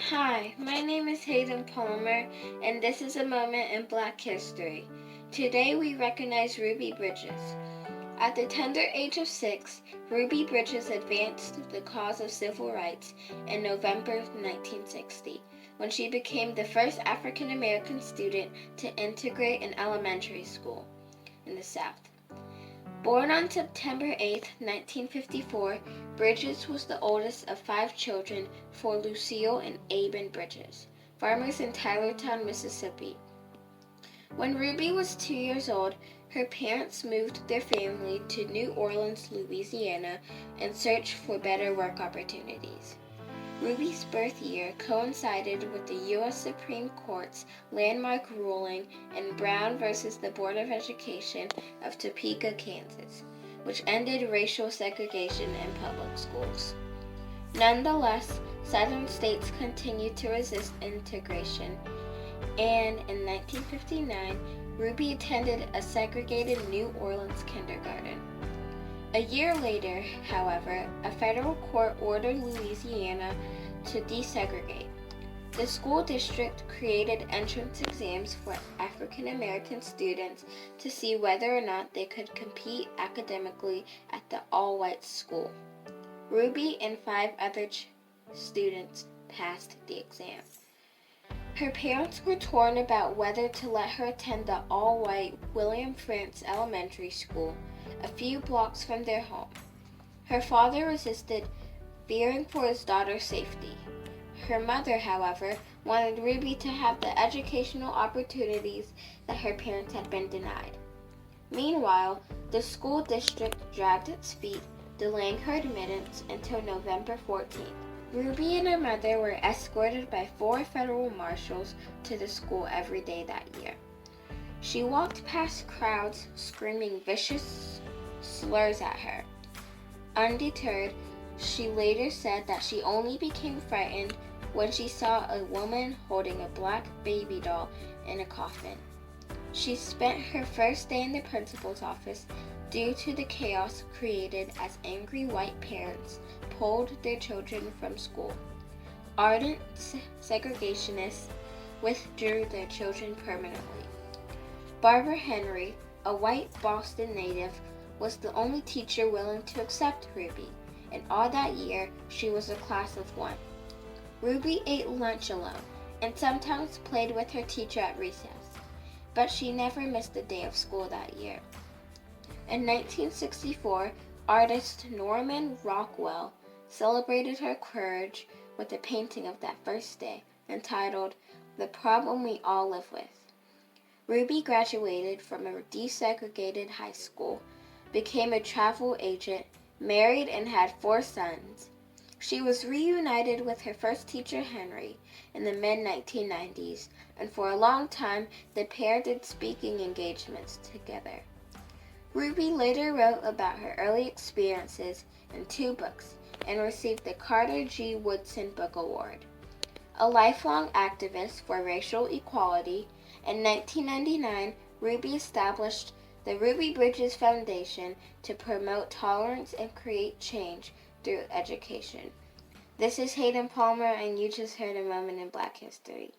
Hi, my name is Hayden Palmer, and this is a moment in Black history. Today we recognize Ruby Bridges. At the tender age of 6, Ruby Bridges advanced the cause of civil rights in November 1960, when she became the first African American student to integrate an elementary school in the South. Born on September 8, 1954, Bridges was the oldest of 5 children for Lucille and Aben Bridges, farmers in Tylertown, Mississippi. When Ruby was 2 years old, her parents moved their family to New Orleans, Louisiana, in search for better work opportunities. Ruby's birth year coincided with the U.S. Supreme Court's landmark ruling in Brown versus the Board of Education of Topeka, Kansas, which ended racial segregation in public schools. Nonetheless, Southern states continued to resist integration, and in 1959, Ruby attended a segregated New Orleans kindergarten. A year later, however, a federal court ordered Louisiana to desegregate. The school district created entrance exams for African American students to see whether or not they could compete academically at the all-white school. Ruby and 5 other students passed the exam. Her parents were torn about whether to let her attend the all-white William Frantz Elementary School, a few blocks from their home. Her father resisted, fearing for his daughter's safety. Her mother, however, wanted Ruby to have the educational opportunities that her parents had been denied. Meanwhile, the school district dragged its feet, delaying her admittance until November 14th. Ruby and her mother were escorted by 4 federal marshals to the school every day that year. She walked past crowds screaming vicious slurs at her. Undeterred, she later said that she only became frightened when she saw a woman holding a black baby doll in a coffin. She spent her first day in the principal's office due to the chaos created as angry white parents pulled their children from school. Ardent segregationists withdrew their children permanently. Barbara Henry, a white Boston native, was the only teacher willing to accept Ruby, and all that year she was a class of 1. Ruby ate lunch alone and sometimes played with her teacher at recess, but she never missed a day of school that year. In 1964, artist Norman Rockwell celebrated her courage with a painting of that first day entitled "The Problem We All Live With." Ruby graduated from a desegregated high school, became a travel agent, married, and had 4 sons. She was reunited with her first teacher, Henry, in the mid-1990s, and for a long time the pair did speaking engagements together. Ruby later wrote about her early experiences in 2 books and received the Carter G. Woodson Book Award. A lifelong activist for racial equality, in 1999, Ruby established the Ruby Bridges Foundation to promote tolerance and create change through education. This is Hayden Palmer, and you just heard a moment in Black history.